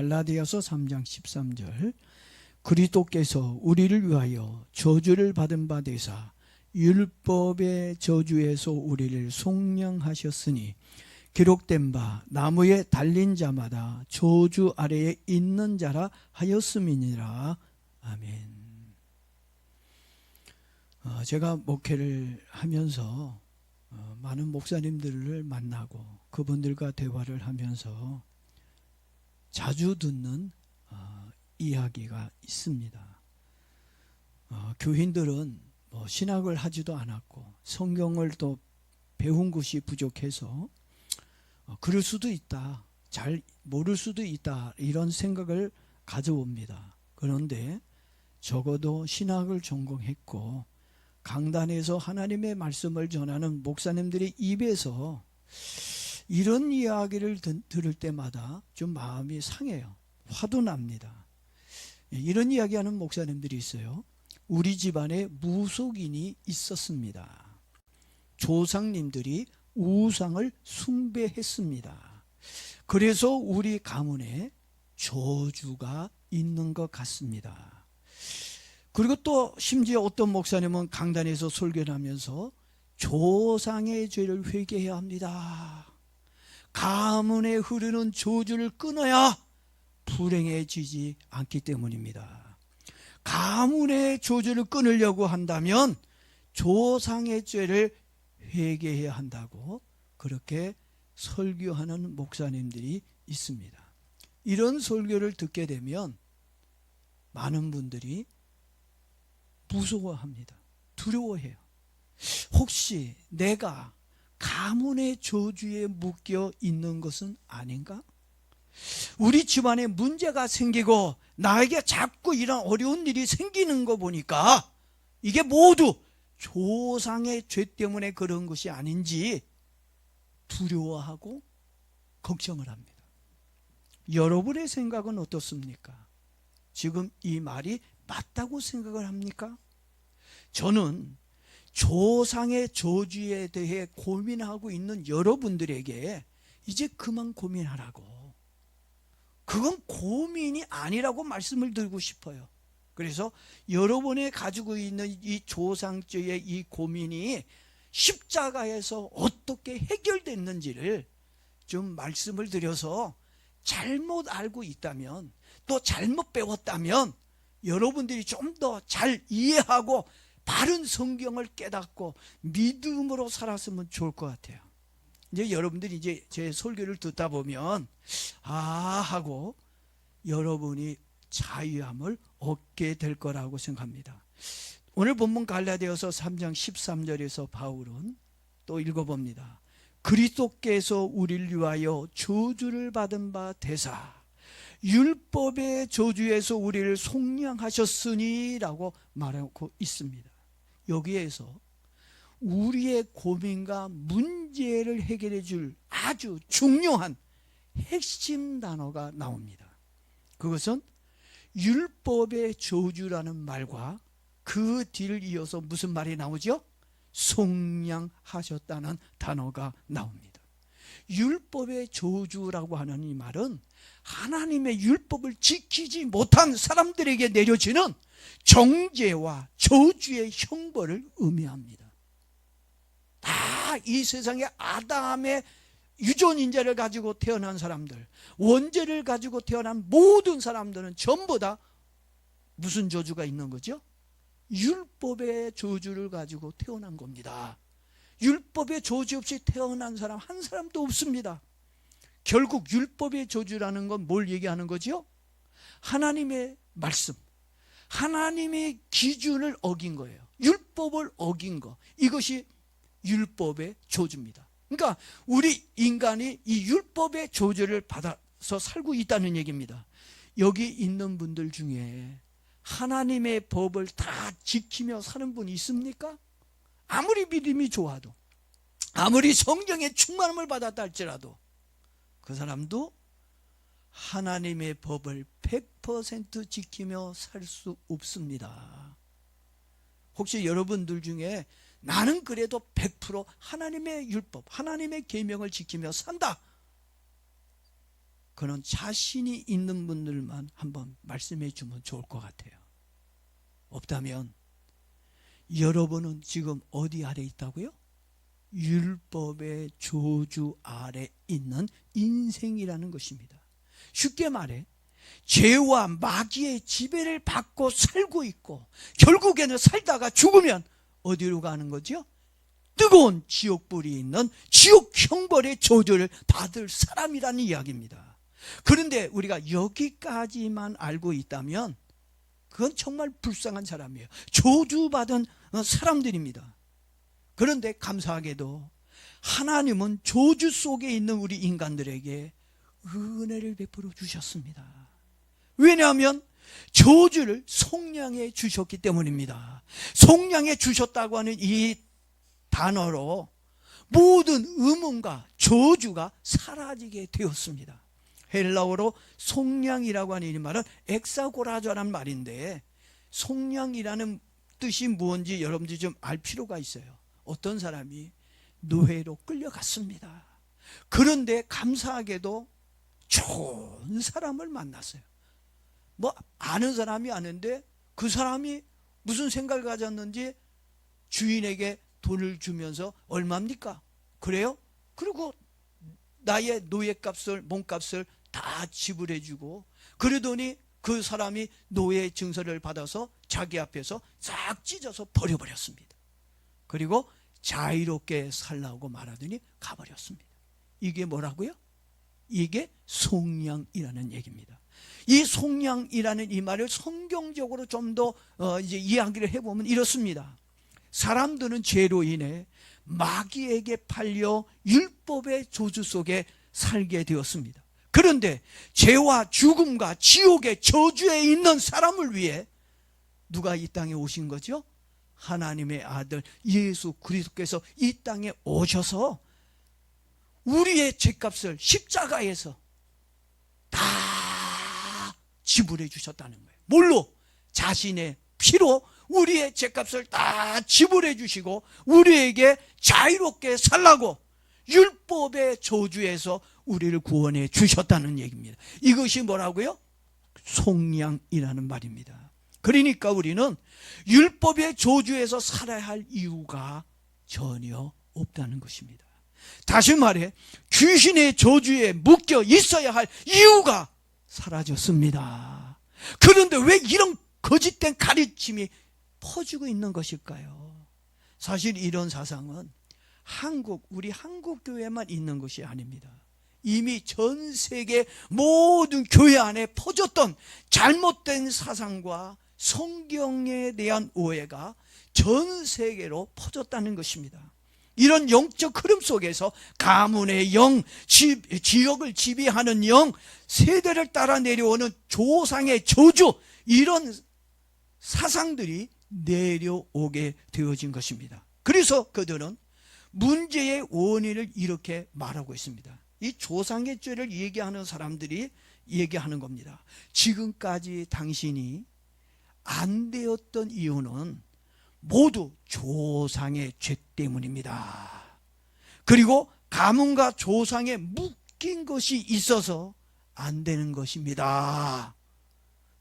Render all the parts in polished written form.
갈라디아서 3장 13절 그리스도께서 우리를 위하여 저주를 받은 바 되사 율법의 저주에서 우리를 속량하셨으니 기록된 바 나무에 달린 자마다 저주 아래에 있는 자라 하였음이니라. 아멘. 제가 목회를 하면서 많은 목사님들을 만나고 그분들과 대화를 하면서 자주 듣는 이야기가 있습니다. 교인들은 신학을 하지도 않았고 성경을 또 배운 것이 부족해서 그럴 수도 있다, 잘 모를 수도 있다, 이런 생각을 가져옵니다. 그런데 적어도 신학을 전공했고 강단에서 하나님의 말씀을 전하는 목사님들의 입에서 이런 이야기를 들을 때마다 좀 마음이 상해요. 화도 납니다. 이런 이야기하는 목사님들이 있어요. 우리 집안에 무속인이 있었습니다. 조상님들이 우상을 숭배했습니다. 그래서 우리 가문에 저주가 있는 것 같습니다. 그리고 또 심지어 어떤 목사님은 강단에서 설교를 하면서 조상의 죄를 회개해야 합니다. 가문에 흐르는 저주를 끊어야 불행해지지 않기 때문입니다. 가문의 저주를 끊으려고 한다면 조상의 죄를 회개해야 한다고 그렇게 설교하는 목사님들이 있습니다. 이런 설교를 듣게 되면 많은 분들이 무서워합니다. 두려워해요. 혹시 내가 가문의 저주에 묶여 있는 것은 아닌가? 우리 집안에 문제가 생기고 나에게 자꾸 이런 어려운 일이 생기는 거 보니까 이게 모두 조상의 죄 때문에 그런 것이 아닌지 두려워하고 걱정을 합니다. 여러분의 생각은 어떻습니까? 지금 이 말이 맞다고 생각을 합니까? 저는 조상의 저주에 대해 고민하고 있는 여러분들에게 이제 그만 고민하라고, 그건 고민이 아니라고 말씀을 드리고 싶어요. 그래서 여러분이 가지고 있는 이 조상죄의 이 고민이 십자가에서 어떻게 해결됐는지를 좀 말씀을 드려서 잘못 알고 있다면, 또 잘못 배웠다면 여러분들이 좀 더 잘 이해하고 바른 성경을 깨닫고 믿음으로 살았으면 좋을 것 같아요. 이제 여러분들이 이제 제 설교를 듣다 보면 하고 여러분이 자유함을 얻게 될 거라고 생각합니다. 오늘 본문 갈라디아서 3장 13절에서 바울은 또 읽어봅니다. 그리스도께서 우리를 위하여 저주를 받은 바 되사 율법의 저주에서 우리를 속량하셨으니 라고 말하고 있습니다. 여기에서 우리의 고민과 문제를 해결해 줄 아주 중요한 핵심 단어가 나옵니다. 그것은 율법의 저주라는 말과 그 뒤를 이어서 무슨 말이 나오죠? 속량하셨다는 단어가 나옵니다. 율법의 저주라고 하는 이 말은 하나님의 율법을 지키지 못한 사람들에게 내려지는 정죄와 저주의 형벌을 의미합니다. 다 이 세상에 아담의 유전인자를 가지고 태어난 사람들, 원죄를 가지고 태어난 모든 사람들은 전부 다 무슨 저주가 있는 거죠? 율법의 저주를 가지고 태어난 겁니다. 율법의 저주 없이 태어난 사람 한 사람도 없습니다. 결국 율법의 저주라는 건 뭘 얘기하는 거죠? 하나님의 말씀, 하나님의 기준을 어긴 거예요. 율법을 어긴 거, 이것이 율법의 저주입니다. 그러니까 우리 인간이 이 율법의 저주를 받아서 살고 있다는 얘기입니다. 여기 있는 분들 중에 하나님의 법을 다 지키며 사는 분이 있습니까? 아무리 믿음이 좋아도, 아무리 성경의 충만함을 받았다 할지라도 그 사람도 하나님의 법을 100% 지키며 살 수 없습니다. 혹시 여러분들 중에 나는 그래도 100% 하나님의 율법, 하나님의 계명을 지키며 산다, 그는 자신이 있는 분들만 한번 말씀해 주면 좋을 것 같아요. 없다면 여러분은 지금 어디 아래 있다고요? 율법의 저주 아래 있는 인생이라는 것입니다. 쉽게 말해 죄와 마귀의 지배를 받고 살고 있고, 결국에는 살다가 죽으면 어디로 가는 거죠? 뜨거운 지옥불이 있는 지옥 형벌의 저주를 받을 사람이라는 이야기입니다. 그런데 우리가 여기까지만 알고 있다면 그건 정말 불쌍한 사람이에요. 저주받은 사람들입니다. 그런데 감사하게도 하나님은 저주 속에 있는 우리 인간들에게 은혜를 베풀어 주셨습니다. 왜냐하면 저주를 속량해 주셨기 때문입니다. 속량해 주셨다고 하는 이 단어로 모든 의문과 저주가 사라지게 되었습니다. 헬라어로 속량이라고 하는 이 말은 엑사고라조라는 말인데, 속량이라는 뜻이 뭔지 여러분들이 좀 알 필요가 있어요. 어떤 사람이 노예로 끌려갔습니다. 그런데 감사하게도 좋은 사람을 만났어요. 뭐 아는 사람이 아는데 그 사람이 무슨 생각을 가졌는지 주인에게 돈을 주면서 얼마입니까? 그래요? 그리고 나의 노예값을, 몸값을 다 지불해 주고, 그러더니 그 사람이 노예 증서를 받아서 자기 앞에서 싹 찢어서 버려버렸습니다. 그리고 자유롭게 살라고 말하더니 가버렸습니다. 이게 뭐라고요? 이게 속량이라는 얘기입니다. 이 속량이라는 이 말을 성경적으로 좀 더 이제 이야기를 해보면 이렇습니다. 사람들은 죄로 인해 마귀에게 팔려 율법의 저주 속에 살게 되었습니다. 그런데 죄와 죽음과 지옥의 저주에 있는 사람을 위해 누가 이 땅에 오신 거죠? 하나님의 아들 예수 그리스도께서 이 땅에 오셔서 우리의 죄값을 십자가에서 다 지불해 주셨다는 거예요. 뭘로? 자신의 피로 우리의 죄값을 다 지불해 주시고 우리에게 자유롭게 살라고 율법의 저주에서 우리를 구원해 주셨다는 얘기입니다. 이것이 뭐라고요? 속량이라는 말입니다. 그러니까 우리는 율법의 저주에서 살아야 할 이유가 전혀 없다는 것입니다. 다시 말해 귀신의 저주에 묶여 있어야 할 이유가 사라졌습니다. 그런데 왜 이런 거짓된 가르침이 퍼지고 있는 것일까요? 사실 이런 사상은 우리 한국 교회만 있는 것이 아닙니다. 이미 전 세계 모든 교회 안에 퍼졌던 잘못된 사상과 성경에 대한 오해가 전 세계로 퍼졌다는 것입니다. 이런 영적 흐름 속에서 가문의 영, 지역을 지배하는 영, 세대를 따라 내려오는 조상의 저주, 이런 사상들이 내려오게 되어진 것입니다. 그래서 그들은 문제의 원인을 이렇게 말하고 있습니다. 이 조상의 죄를 얘기하는 사람들이 얘기하는 겁니다. 지금까지 당신이 안 되었던 이유는 모두 조상의 죄 때문입니다. 그리고 가문과 조상에 묶인 것이 있어서 안 되는 것입니다.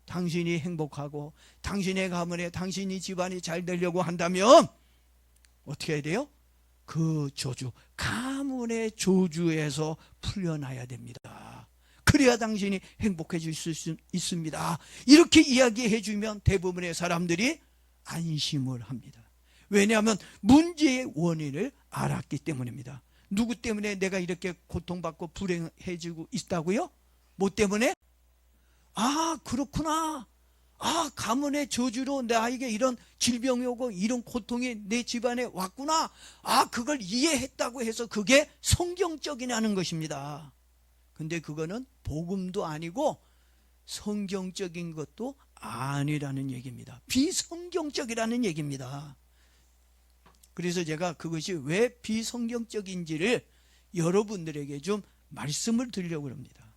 당신이 행복하고 당신의 가문에 당신이 집안이 잘 되려고 한다면 어떻게 해야 돼요? 그 저주, 가문의 저주에서 풀려나야 됩니다. 그래야 당신이 행복해질 수 있습니다. 이렇게 이야기해 주면 대부분의 사람들이 안심을 합니다. 왜냐하면 문제의 원인을 알았기 때문입니다. 누구 때문에 내가 이렇게 고통받고 불행해지고 있다고요? 뭐 때문에? 아, 그렇구나. 아, 가문의 저주로 나에게 이런 질병이 오고 이런 고통이 내 집안에 왔구나. 아, 그걸 이해했다고 해서 그게 성경적이라는 것입니다. 근데 그거는 복음도 아니고 성경적인 것도 아니라는 얘기입니다. 비성경적이라는 얘기입니다. 그래서 제가 그것이 왜 비성경적인지를 여러분들에게 좀 말씀을 드리려고 합니다.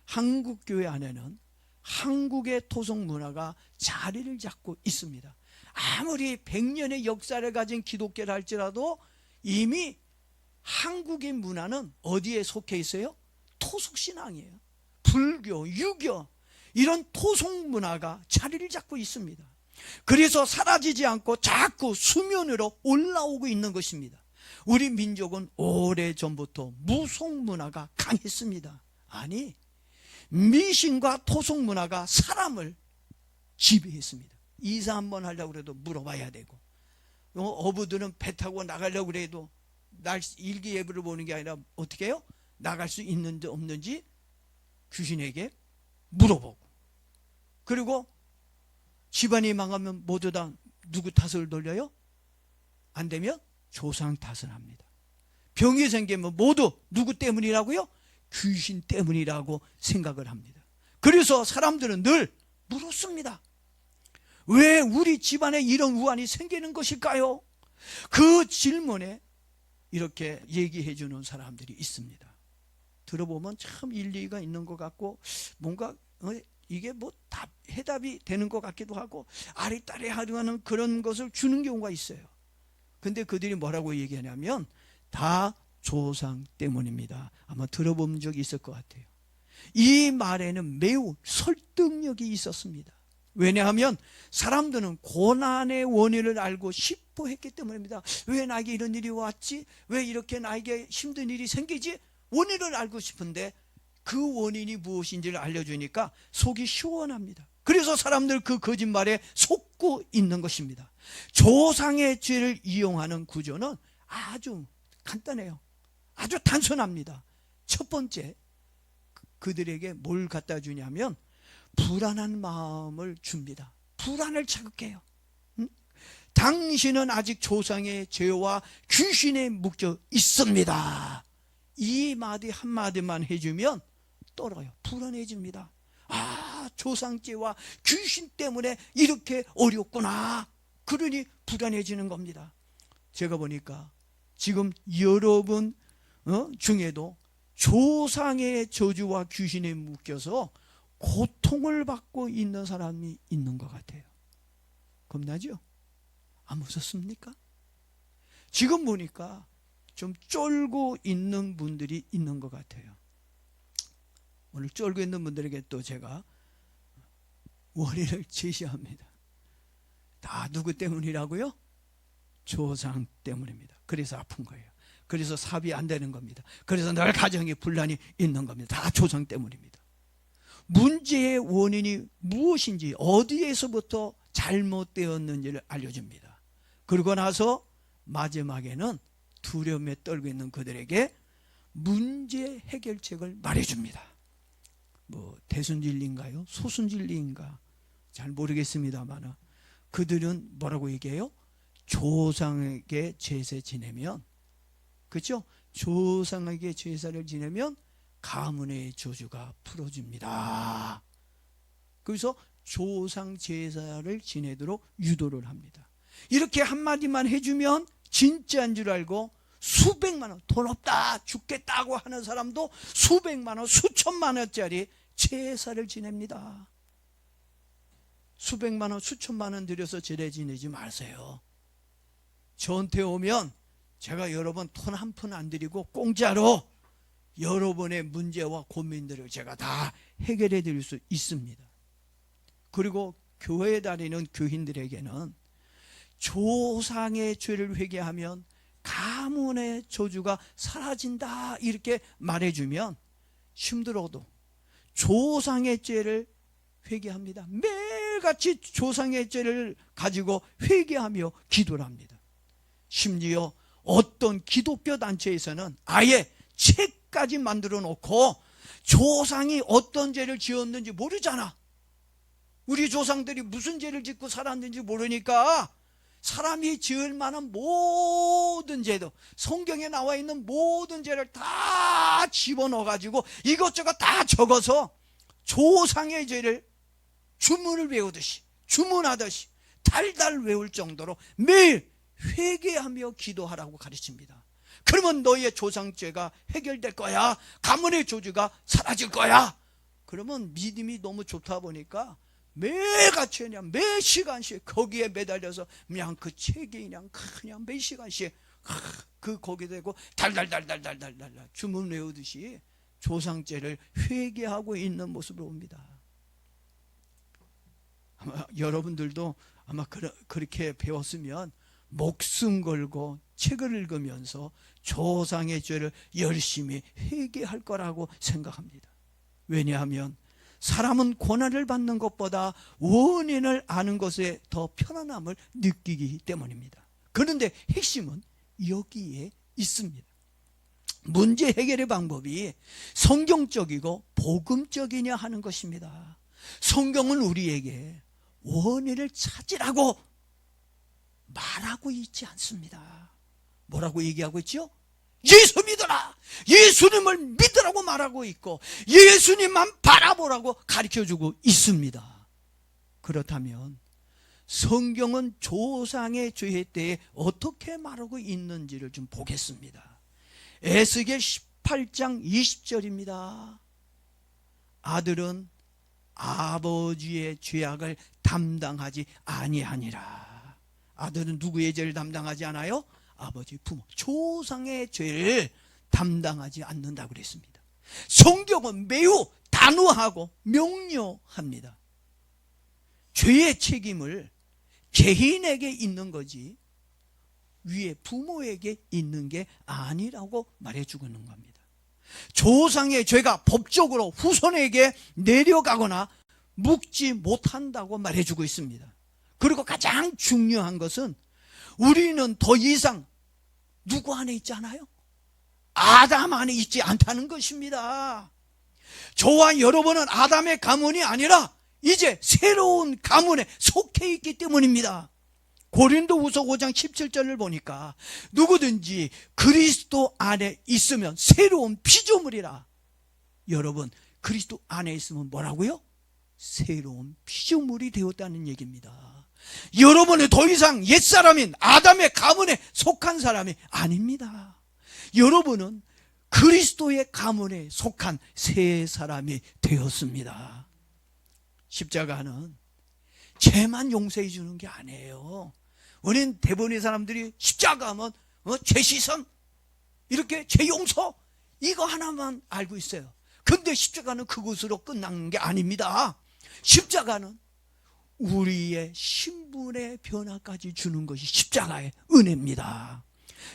한국 교회 안에는 한국의 토속 문화가 자리를 잡고 있습니다. 아무리 100년의 역사를 가진 기독교를 할지라도 이미 한국의 문화는 어디에 속해 있어요? 토속 신앙이에요. 불교, 유교 이런 토속 문화가 자리를 잡고 있습니다. 그래서 사라지지 않고 자꾸 수면으로 올라오고 있는 것입니다. 우리 민족은 오래전부터 무속 문화가 강했습니다. 아니, 미신과 토속 문화가 사람을 지배했습니다. 이사 한번 하려고 해도 물어봐야 되고, 어부들은 배 타고 나가려고 해도 일기예보를 보는 게 아니라 어떻게 해요? 나갈 수 있는지 없는지 귀신에게 물어보고, 그리고 집안이 망하면 모두 다 누구 탓을 돌려요? 안 되면 조상 탓을 합니다. 병이 생기면 모두 누구 때문이라고요? 귀신 때문이라고 생각을 합니다. 그래서 사람들은 늘 물었습니다. 왜 우리 집안에 이런 우환이 생기는 것일까요? 그 질문에 이렇게 얘기해 주는 사람들이 있습니다. 들어보면 참 일리가 있는 것 같고, 뭔가 이게 뭐 해답이 되는 것 같기도 하고, 아리따리하는 그런 것을 주는 경우가 있어요. 근데 그들이 뭐라고 얘기하냐면 다 조상 때문입니다. 아마 들어본 적이 있을 것 같아요. 이 말에는 매우 설득력이 있었습니다. 왜냐하면 사람들은 고난의 원인을 알고 싶어 했기 때문입니다. 왜 나에게 이런 일이 왔지? 왜 이렇게 나에게 힘든 일이 생기지? 원인을 알고 싶은데 그 원인이 무엇인지를 알려주니까 속이 시원합니다. 그래서 사람들 그 거짓말에 속고 있는 것입니다. 조상의 죄를 이용하는 구조는 아주 간단해요. 아주 단순합니다. 첫 번째, 그들에게 뭘 갖다 주냐면 불안한 마음을 줍니다. 불안을 자극해요. 당신은 아직 조상의 죄와 귀신에 묶여 있습니다. 이 마디 한마디만 해주면 떨어요. 불안해집니다. 아, 조상죄와 귀신 때문에 이렇게 어렵구나. 그러니 불안해지는 겁니다. 제가 보니까 지금 여러분 중에도 조상의 저주와 귀신에 묶여서 고통을 받고 있는 사람이 있는 것 같아요. 겁나죠? 안 무섭습니까? 지금 보니까 좀 쫄고 있는 분들이 있는 것 같아요. 오늘 쫄고 있는 분들에게 또 제가 원인을 제시합니다. 다 누구 때문이라고요? 조상 때문입니다. 그래서 아픈 거예요. 그래서 사업이 안 되는 겁니다. 그래서 늘 가정에 분란이 있는 겁니다. 다 조상 때문입니다. 문제의 원인이 무엇인지, 어디에서부터 잘못되었는지를 알려줍니다. 그러고 나서 마지막에는 두려움에 떨고 있는 그들에게 문제 해결책을 말해줍니다. 뭐 대순진리인가요? 소순진리인가? 잘 모르겠습니다만 그들은 뭐라고 얘기해요? 조상에게 제사 지내면, 그렇죠? 조상에게 제사를 지내면 가문의 저주가 풀어집니다. 그래서 조상 제사를 지내도록 유도를 합니다. 이렇게 한마디만 해주면 진짜인 줄 알고 수백만 원, 돈 없다 죽겠다고 하는 사람도 수백만 원, 수천만 원짜리 제사를 지냅니다. 수백만 원, 수천만 원 들여서 제사 지내지 마세요. 저한테 오면 제가 여러분 돈 한 푼 안 드리고 공짜로 여러분의 문제와 고민들을 제가 다 해결해 드릴 수 있습니다. 그리고 교회에 다니는 교인들에게는 조상의 죄를 회개하면 가문의 저주가 사라진다 이렇게 말해주면 힘들어도 조상의 죄를 회개합니다. 매일같이 조상의 죄를 가지고 회개하며 기도를 합니다. 심지어 어떤 기독교 단체에서는 아예 책까지 만들어 놓고 조상이 어떤 죄를 지었는지 모르잖아. 우리 조상들이 무슨 죄를 짓고 살았는지 모르니까 사람이 지을 만한 모든 죄도, 성경에 나와 있는 모든 죄를 다 집어넣어 가지고 이것저것 다 적어서 조상의 죄를 주문을 외우듯이, 주문하듯이 달달 외울 정도로 매일 회개하며 기도하라고 가르칩니다. 그러면 너희의 조상죄가 해결될 거야. 가문의 저주가 사라질 거야. 그러면 믿음이 너무 좋다 보니까 매일같이 그냥 몇 시간씩 거기에 매달려서 그냥 그 책에 그냥 몇 시간씩 그 거기에 대고 달달달달달달달 주문 외우듯이 조상죄를 회개하고 있는 모습을 봅니다. 아마 여러분들도 아마 그렇게 배웠으면 목숨 걸고 책을 읽으면서 조상의 죄를 열심히 회개할 거라고 생각합니다. 왜냐하면 사람은 고난을 받는 것보다 원인을 아는 것에 더 편안함을 느끼기 때문입니다. 그런데 핵심은 여기에 있습니다. 문제 해결의 방법이 성경적이고 복음적이냐 하는 것입니다. 성경은 우리에게 원인을 찾으라고 말하고 있지 않습니다. 뭐라고 얘기하고 있죠? 예수 믿어라! 예수님을 믿으라고 말하고 있고 예수님만 바라보라고 가르쳐주고 있습니다. 그렇다면 성경은 조상의 죄에 대해 어떻게 말하고 있는지를 좀 보겠습니다. 에스겔 18장 20절입니다. 아들은 아버지의 죄악을 담당하지 아니하니라. 아들은 누구의 죄를 담당하지 않아요? 아버지, 부모, 조상의 죄를 담당하지 않는다고 그랬습니다. 성경은 매우 단호하고 명료합니다. 죄의 책임을 개인에게 있는 거지 위에 부모에게 있는 게 아니라고 말해주고 있는 겁니다. 조상의 죄가 법적으로 후손에게 내려가거나 묵지 못한다고 말해주고 있습니다. 그리고 가장 중요한 것은 우리는 더 이상 누구 안에 있지 않아요? 아담 안에 있지 않다는 것입니다. 저와 여러분은 아담의 가문이 아니라 이제 새로운 가문에 속해 있기 때문입니다. 고린도후서 5장 17절을 보니까 누구든지 그리스도 안에 있으면 새로운 피조물이라. 여러분, 그리스도 안에 있으면 뭐라고요? 새로운 피조물이 되었다는 얘기입니다. 여러분은 더 이상 옛사람인 아담의 가문에 속한 사람이 아닙니다. 여러분은 그리스도의 가문에 속한 새 사람이 되었습니다. 십자가는 죄만 용서해 주는 게 아니에요. 우리는 대부분의 사람들이 십자가 하면 죄 씻음, 이렇게 죄 용서, 이거 하나만 알고 있어요. 근데 십자가는 그것으로 끝난 게 아닙니다. 십자가는 우리의 신분의 변화까지 주는 것이 십자가의 은혜입니다.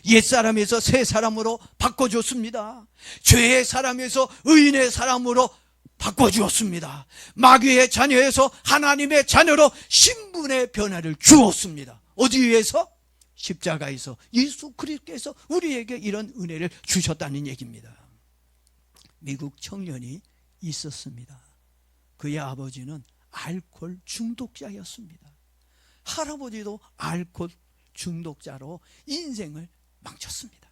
옛사람에서 새 사람으로 바꿔줬습니다. 죄의 사람에서 의인의 사람으로 바꿔주었습니다. 마귀의 자녀에서 하나님의 자녀로 신분의 변화를 주었습니다. 어디에서? 십자가에서 예수 그리스도께서 우리에게 이런 은혜를 주셨다는 얘기입니다. 미국 청년이 있었습니다. 그의 아버지는 알코올 중독자였습니다. 할아버지도 알코올 중독자로 인생을 망쳤습니다.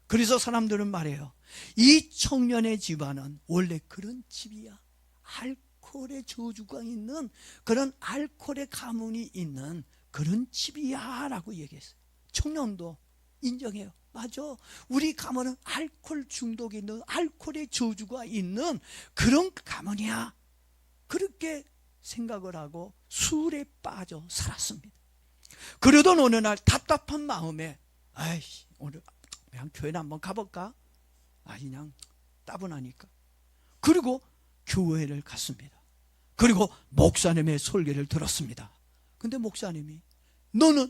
그래서 사람들은 말해요. 이 청년의 집안은 원래 그런 집이야. 알코올의 저주가 있는 그런 알코올의 가문이 있는 그런 집이야 라고 얘기했어요. 청년도 인정해요. 맞아. 우리 가문은 알코올 중독이 있는 알코올의 저주가 있는 그런 가문이야. 그렇게 생각을 하고 술에 빠져 살았습니다. 그러던 어느 날 답답한 마음에 아이씨 오늘 그냥 교회나 한번 가볼까? 그냥 따분하니까. 그리고 교회를 갔습니다. 그리고 목사님의 설교를 들었습니다. 근데 목사님이 너는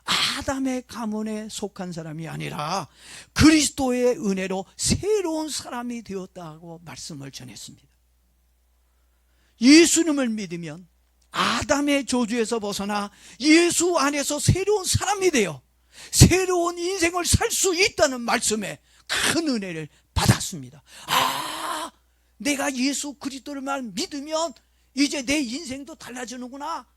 아담의 가문에 속한 사람이 아니라 그리스도의 은혜로 새로운 사람이 되었다고 말씀을 전했습니다. 예수님을 믿으면 아담의 저주에서 벗어나 예수 안에서 새로운 사람이 되어 새로운 인생을 살 수 있다는 말씀에 큰 은혜를 받았습니다. 내가 예수 그리스도를 믿으면 이제 내 인생도 달라지는구나.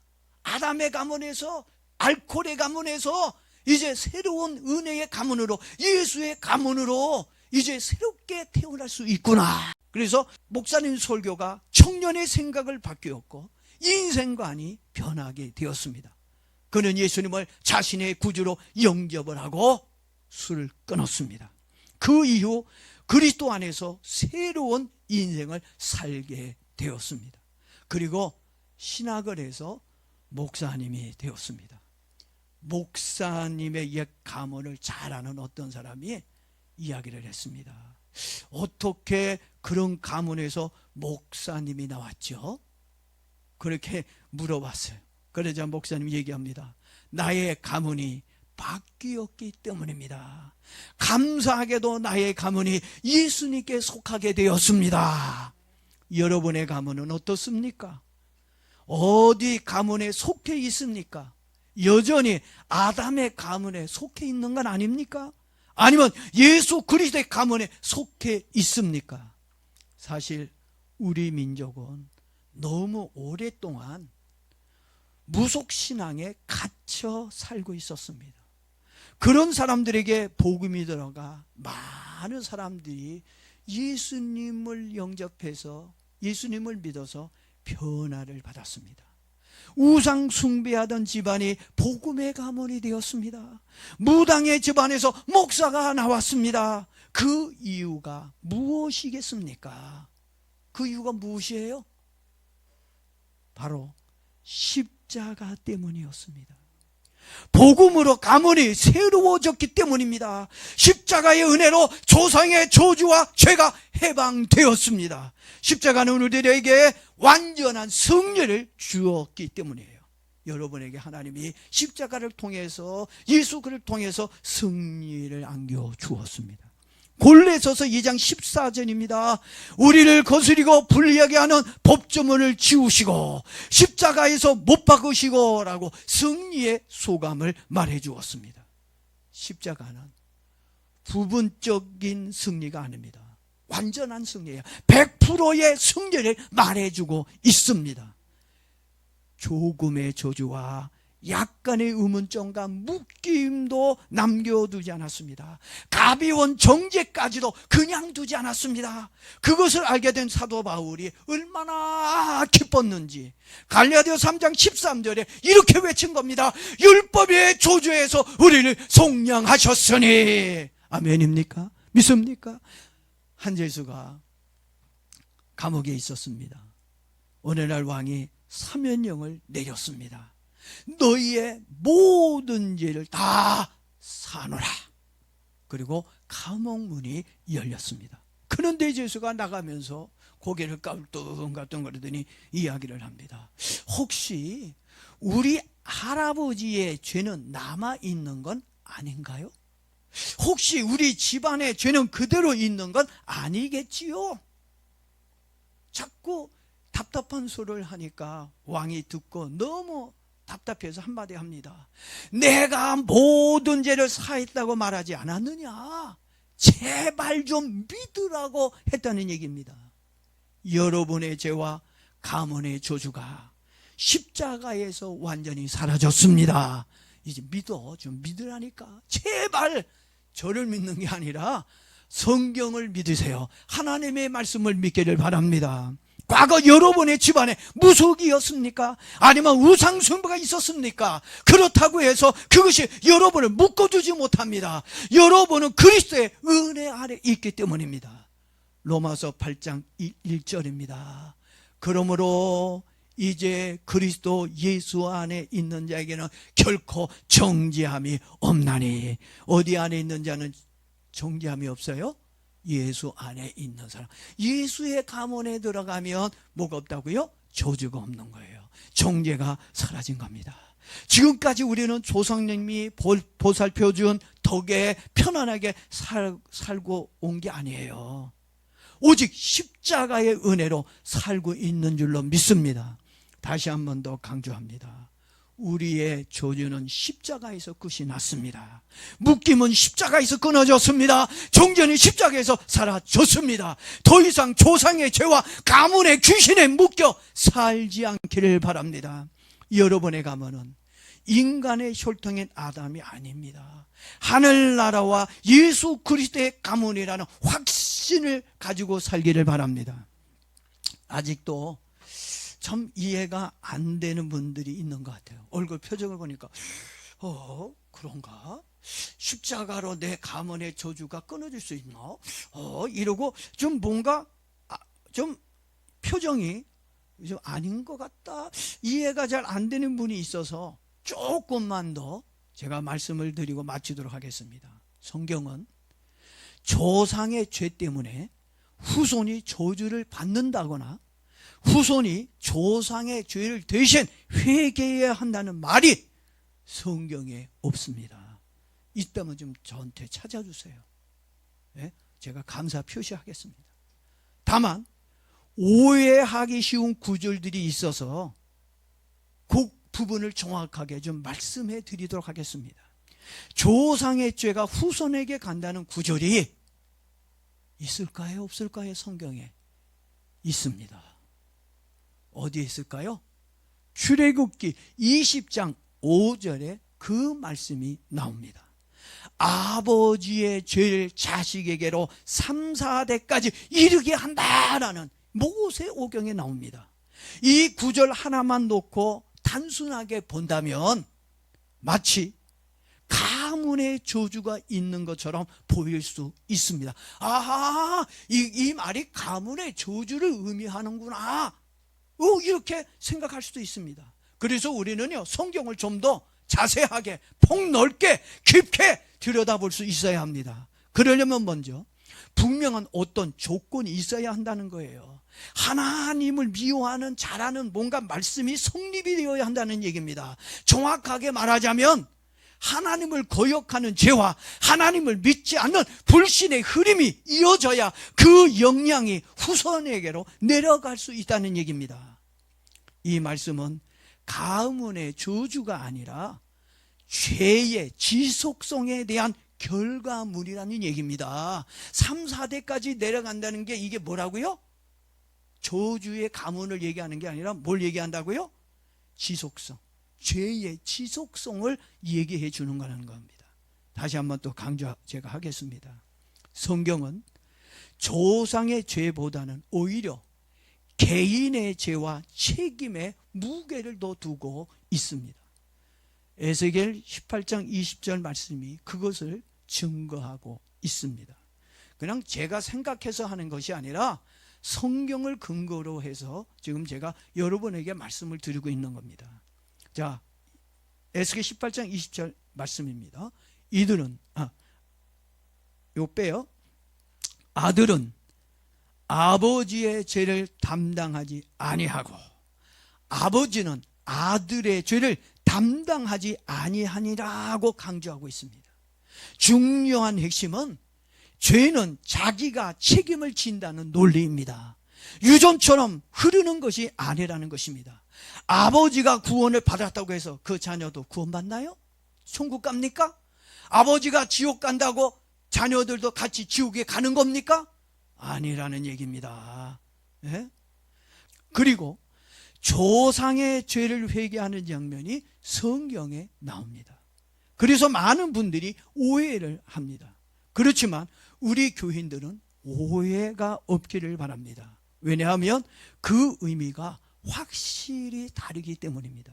아담의 가문에서 알코올의 가문에서 이제 새로운 은혜의 가문으로 예수의 가문으로 이제 새롭게 태어날 수 있구나. 그래서 목사님 설교가 청년의 생각을 바뀌었고 인생관이 변하게 되었습니다. 그는 예수님을 자신의 구주로 영접을 하고 술을 끊었습니다. 그 이후 그리스도 안에서 새로운 인생을 살게 되었습니다. 그리고 신학을 해서 목사님이 되었습니다. 목사님의 옛 가문을 잘 아는 어떤 사람이 이야기를 했습니다. 어떻게 그런 가문에서 목사님이 나왔죠? 그렇게 물어봤어요. 그러자 목사님이 얘기합니다. 나의 가문이 바뀌었기 때문입니다. 감사하게도 나의 가문이 예수님께 속하게 되었습니다. 여러분의 가문은 어떻습니까? 어디 가문에 속해 있습니까? 여전히 아담의 가문에 속해 있는 건 아닙니까? 아니면 예수 그리스도의 가문에 속해 있습니까? 사실 우리 민족은 너무 오랫동안 무속신앙에 갇혀 살고 있었습니다. 그런 사람들에게 복음이 들어가 많은 사람들이 예수님을 영접해서 예수님을 믿어서 변화를 받았습니다. 우상 숭배하던 집안이 복음의 가문이 되었습니다. 무당의 집안에서 목사가 나왔습니다. 그 이유가 무엇이겠습니까? 그 이유가 무엇이에요? 바로 십자가 때문이었습니다. 복음으로 가문이 새로워졌기 때문입니다. 십자가의 은혜로 조상의 저주와 죄가 해방되었습니다. 십자가는 우리들에게 완전한 승리를 주었기 때문이에요. 여러분에게 하나님이 십자가를 통해서 예수 그를 통해서 승리를 안겨주었습니다. 골로새서 2장 14절입니다. 우리를 거스리고 불리하게 하는 법조문을 지우시고 십자가에서 못 박으시고 라고 승리의 소감을 말해 주었습니다. 십자가는 부분적인 승리가 아닙니다. 완전한 승리예요. 100%의 승리를 말해주고 있습니다. 조금의 저주와 약간의 의문점과 묶임도 남겨두지 않았습니다. 가비원 정죄까지도 그냥 두지 않았습니다. 그것을 알게 된 사도 바울이 얼마나 기뻤는지 갈라디아 3장 13절에 이렇게 외친 겁니다. 율법의 저주에서 우리를 속량하셨으니. 아멘입니까? 믿습니까? 한제수가 감옥에 있었습니다. 어느 날 왕이 사면령을 내렸습니다. 너희의 모든 죄를 다 사노라. 그리고 감옥문이 열렸습니다. 그런데 제수가 나가면서 고개를 까불뚱까불뚱거리더니 이야기를 합니다. 혹시 우리 할아버지의 죄는 남아있는 건 아닌가요? 혹시 우리 집안의 죄는 그대로 있는 건 아니겠지요? 자꾸 답답한 소리를 하니까 왕이 듣고 너무 답답해서 한마디 합니다. 내가 모든 죄를 사했다고 말하지 않았느냐? 제발 좀 믿으라고 했다는 얘기입니다. 여러분의 죄와 가문의 저주가 십자가에서 완전히 사라졌습니다. 이제 좀 믿으라니까. 제발 저를 믿는 게 아니라 성경을 믿으세요. 하나님의 말씀을 믿기를 바랍니다. 과거 여러분의 집안에 무속이었습니까? 아니면 우상숭배가 있었습니까? 그렇다고 해서 그것이 여러분을 묶어두지 못합니다. 여러분은 그리스도의 은혜 아래 있기 때문입니다. 로마서 8장 1절입니다. 그러므로 이제 그리스도 예수 안에 있는 자에게는 결코 정죄함이 없나니. 어디 안에 있는 자는 정죄함이 없어요? 예수 안에 있는 사람. 예수의 가문에 들어가면 뭐가 없다고요? 저주가 없는 거예요. 정죄가 사라진 겁니다. 지금까지 우리는 조상님이 보살펴준 덕에 편안하게 살고 온 게 아니에요. 오직 십자가의 은혜로 살고 있는 줄로 믿습니다. 다시 한 번 더 강조합니다. 우리의 저주는 십자가에서 끝이 났습니다. 묶임은 십자가에서 끊어졌습니다. 정죄는 십자가에서 사라졌습니다. 더 이상 조상의 죄와 가문의 귀신에 묶여 살지 않기를 바랍니다. 여러분의 가문은 인간의 혈통인 아담이 아닙니다. 하늘나라와 예수 그리스도의 가문이라는 확신을 가지고 살기를 바랍니다. 아직도 참 이해가 안 되는 분들이 있는 것 같아요. 얼굴 표정을 보니까 그런가? 십자가로 내 가문의 저주가 끊어질 수 있나? 이러고 좀 뭔가 좀 표정이 좀 아닌 것 같다. 이해가 잘 안 되는 분이 있어서 조금만 더 제가 말씀을 드리고 마치도록 하겠습니다. 성경은 조상의 죄 때문에 후손이 저주를 받는다거나 후손이 조상의 죄를 대신 회개해야 한다는 말이 성경에 없습니다. 있다면 좀 저한테 찾아주세요. 네? 제가 감사 표시하겠습니다. 다만 오해하기 쉬운 구절들이 있어서 그 부분을 정확하게 좀 말씀해 드리도록 하겠습니다. 조상의 죄가 후손에게 간다는 구절이 있을까요? 없을까요? 성경에 있습니다. 어디에 있을까요? 출애굽기 20장 5절에 그 말씀이 나옵니다. 아버지의 죄를 자식에게로 3, 4대까지 이르게 한다라는 모세오경에 나옵니다. 이 구절 하나만 놓고 단순하게 본다면 마치 가문의 저주가 있는 것처럼 보일 수 있습니다. 아하, 이 말이 가문의 저주를 의미하는구나, 이렇게 생각할 수도 있습니다. 그래서 우리는요, 성경을 좀 더 자세하게 폭넓게 깊게 들여다볼 수 있어야 합니다. 그러려면 먼저 분명한 어떤 조건이 있어야 한다는 거예요. 하나님을 미워하는 잘하는 뭔가 말씀이 성립이 되어야 한다는 얘기입니다. 정확하게 말하자면 하나님을 거역하는 죄와 하나님을 믿지 않는 불신의 흐름이 이어져야 그 영향이 후손에게로 내려갈 수 있다는 얘기입니다. 이 말씀은 가문의 저주가 아니라 죄의 지속성에 대한 결과물이라는 얘기입니다. 3, 4대까지 내려간다는 게 이게 뭐라고요? 저주의 가문을 얘기하는 게 아니라 뭘 얘기한다고요? 지속성, 죄의 지속성을 얘기해 주는 거라는 겁니다. 다시 한번 또 강조 제가 하겠습니다. 성경은 조상의 죄보다는 오히려 개인의 죄와 책임에 무게를 더 두고 있습니다. 에스겔 18장 20절 말씀이 그것을 증거하고 있습니다. 그냥 제가 생각해서 하는 것이 아니라 성경을 근거로 해서 지금 제가 여러분에게 말씀을 드리고 있는 겁니다. 자, 에스겔 18장 20절 말씀입니다. 이들은 요 빼요. 아들은 아버지의 죄를 담당하지 아니하고 아버지는 아들의 죄를 담당하지 아니하니라고 강조하고 있습니다. 중요한 핵심은 죄는 자기가 책임을 진다는 논리입니다. 유전처럼 흐르는 것이 아니라는 것입니다. 아버지가 구원을 받았다고 해서 그 자녀도 구원받나요? 천국 갑니까? 아버지가 지옥 간다고 자녀들도 같이 지옥에 가는 겁니까? 아니라는 얘기입니다. 네? 그리고 조상의 죄를 회개하는 장면이 성경에 나옵니다. 그래서 많은 분들이 오해를 합니다. 그렇지만 우리 교인들은 오해가 없기를 바랍니다. 왜냐하면 그 의미가 확실히 다르기 때문입니다.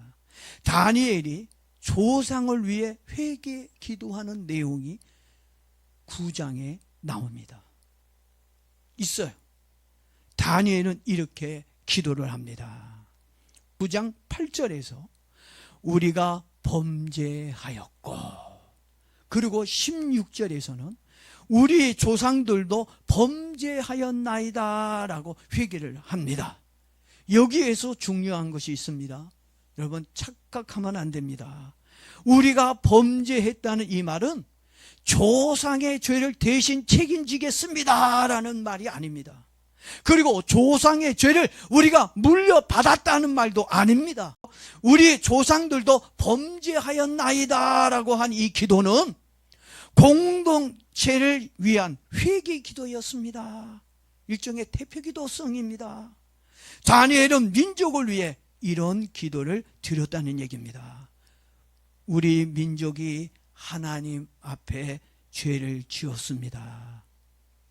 다니엘이 조상을 위해 회개 기도하는 내용이 9장에 나옵니다. 있어요. 다니엘은 이렇게 기도를 합니다. 9장 8절에서 우리가 범죄하였고, 그리고 16절에서는 우리 조상들도 범죄하였나이다 라고 회개를 합니다. 여기에서 중요한 것이 있습니다. 여러분, 착각하면 안 됩니다. 우리가 범죄했다는 이 말은 조상의 죄를 대신 책임지겠습니다 라는 말이 아닙니다. 그리고 조상의 죄를 우리가 물려받았다는 말도 아닙니다. 우리 조상들도 범죄하였나이다 라고 한 이 기도는 공동체를 위한 회개 기도였습니다. 일종의 대표 기도성입니다. 다니엘은 민족을 위해 이런 기도를 드렸다는 얘기입니다. 우리 민족이 하나님 앞에 죄를 지었습니다.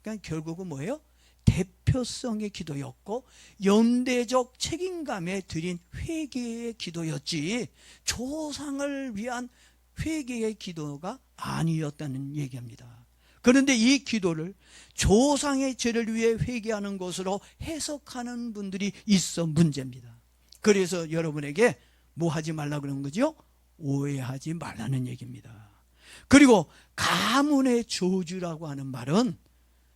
그러니까 결국은 뭐예요? 대표성의 기도였고 연대적 책임감에 드린 회개의 기도였지 조상을 위한 회개의 기도가 아니었다는 얘기입니다. 그런데 이 기도를 조상의 죄를 위해 회개하는 것으로 해석하는 분들이 있어 문제입니다. 그래서 여러분에게 뭐 하지 말라 그런 거죠? 오해하지 말라는 얘기입니다. 그리고 가문의 저주라고 하는 말은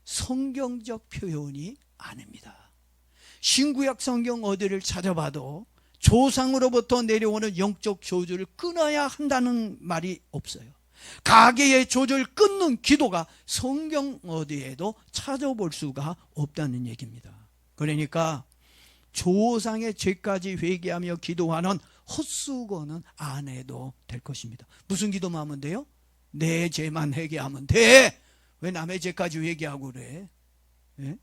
성경적 표현이 아닙니다. 신구약 성경 어디를 찾아봐도 조상으로부터 내려오는 영적 저주를 끊어야 한다는 말이 없어요. 가계의 저주를 끊는 기도가 성경 어디에도 찾아볼 수가 없다는 얘기입니다. 그러니까 조상의 죄까지 회개하며 기도하는 헛수고는 안 해도 될 것입니다. 무슨 기도만 하면 돼요? 내 죄만 회개하면 돼. 왜 남의 죄까지 회개하고 그래? 예?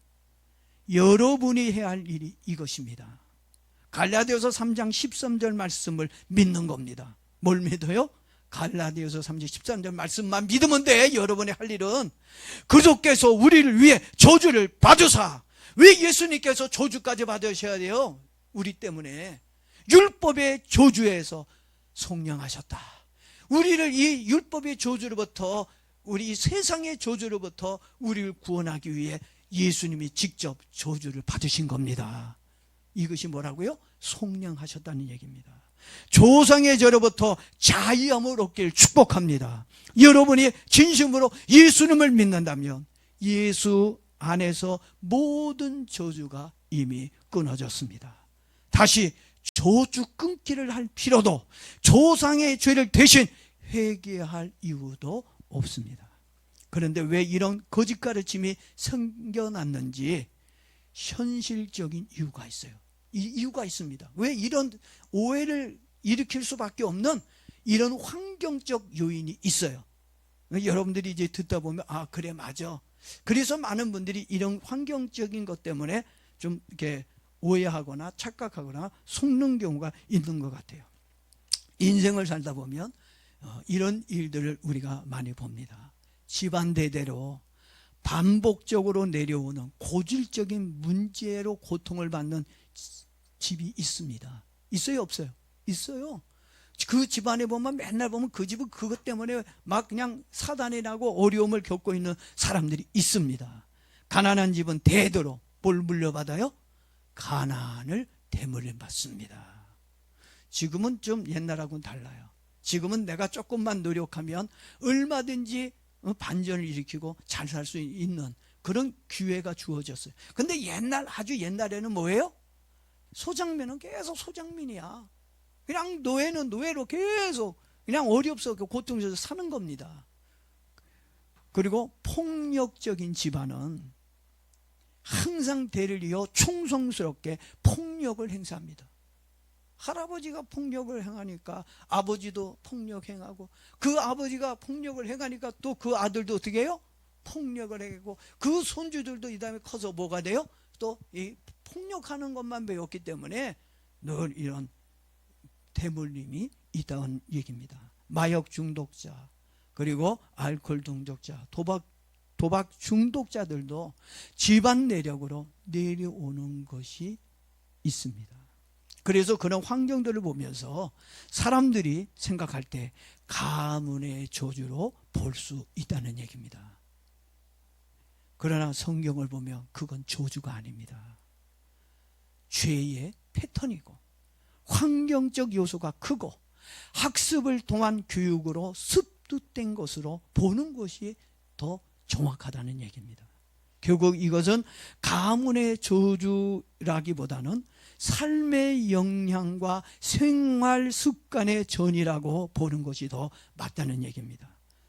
여러분이 해야 할 일이 이것입니다. 갈라디아서 3장 13절 말씀을 믿는 겁니다. 뭘 믿어요? 갈라디아서 3장 13절 말씀만 믿으면 돼. 여러분의 할 일은 그저께서 우리를 위해 저주를 받으사. 왜 예수님께서 저주까지 받으셔야 돼요? 우리 때문에 율법의 저주에서 속량하셨다. 우리를 이 율법의 저주로부터, 우리 세상의 저주로부터 우리를 구원하기 위해 예수님이 직접 저주를 받으신 겁니다. 이것이 뭐라고요? 속량하셨다는 얘기입니다. 조상의 죄로부터 자유함을 얻기를 축복합니다. 여러분이 진심으로 예수님을 믿는다면 예수 안에서 모든 저주가 이미 끊어졌습니다. 다시 저주 끊기를 할 필요도, 조상의 죄를 대신 회개할 이유도 없습니다. 그런데 왜 이런 거짓 가르침이 생겨났는지 현실적인 이유가 있어요. 이 이유가 있습니다. 왜 이런 오해를 일으킬 수밖에 없는 이런 환경적 요인이 있어요. 여러분들이 이제 듣다 보면 아 그래 맞아. 그래서 많은 분들이 이런 환경적인 것 때문에 좀 이렇게 오해하거나 착각하거나 속는 경우가 있는 것 같아요. 인생을 살다 보면 이런 일들을 우리가 많이 봅니다. 집안 대대로 반복적으로 내려오는 고질적인 문제로 고통을 받는 집이 있습니다. 있어요, 없어요? 있어요. 그 집안에 보면 맨날 보면 그 집은 그것 때문에 막 그냥 사단이 나고 어려움을 겪고 있는 사람들이 있습니다. 가난한 집은 대대로 뭘 물려받아요? 가난을 대물림 받습니다. 지금은 좀 옛날하고는 달라요. 지금은 내가 조금만 노력하면 얼마든지 반전을 일으키고 잘 살 수 있는 그런 기회가 주어졌어요. 근데 아주 옛날에는 뭐예요? 소장민은 계속 소장민이야. 그냥 노예는 노예로 계속 그냥 어렵고 고통스러워서 사는 겁니다. 그리고 폭력적인 집안은 항상 대를 이어 충성스럽게 폭력을 행사합니다. 할아버지가 폭력을 행하니까 아버지도 폭력 행하고, 그 아버지가 폭력을 행하니까 또 그 아들도 어떻게 해요? 폭력을 행하고, 그 손주들도 이 다음에 커서 뭐가 돼요? 또 이 폭력하는 것만 배웠기 때문에 늘 이런 대물림이 있다는 얘기입니다. 마약 중독자, 그리고 알코올 중독자, 도박 중독자들도 집안 내력으로 내려오는 것이 있습니다. 그래서 그런 환경들을 보면서 사람들이 생각할 때 가문의 저주로 볼 수 있다는 얘기입니다. 그러나 성경을 보면 그건 저주가 아닙니다. 죄의 패턴이고 환경적 요소가 크고 학습을 통한 교육으로 습득된 것으로 보는 것이 더 정확하다는 얘기입니다. 결국 이것은 가문의 저주라기보다는 삶의 영향과 생활 습관의 전이라고 보는 것이 더 맞다는 얘기입니다.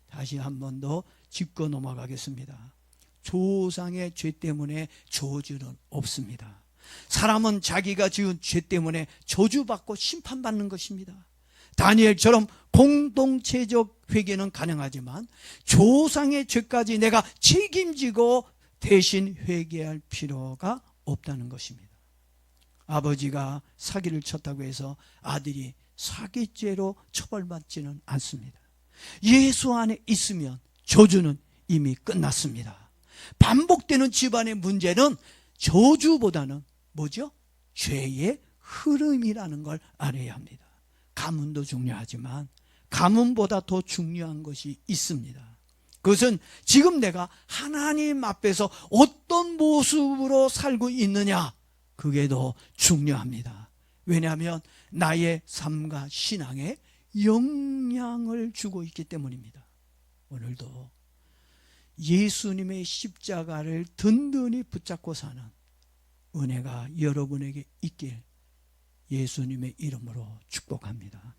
다시 한 번 더 짚고 넘어가겠습니다. 조상의 죄 때문에 저주는 없습니다. 사람은 자기가 지은 죄 때문에 저주받고 심판받는 것입니다. 다니엘처럼 공동체적 회개는 가능하지만 조상의 죄까지 내가 책임지고 대신 회개할 필요가 없다는 것입니다. 아버지가 사기를 쳤다고 해서 아들이 사기죄로 처벌받지는 않습니다. 예수 안에 있으면 저주는 이미 끝났습니다. 반복되는 집안의 문제는 저주보다는 뭐죠? 죄의 흐름이라는 걸 알아야 합니다. 가문도 중요하지만 가문보다 더 중요한 것이 있습니다. 그것은 지금 내가 하나님 앞에서 어떤 모습으로 살고 있느냐, 그게 더 중요합니다. 왜냐하면 나의 삶과 신앙에 영향을 주고 있기 때문입니다. 오늘도 예수님의 십자가를 든든히 붙잡고 사는 은혜가 여러분에게 있길 예수님의 이름으로 축복합니다.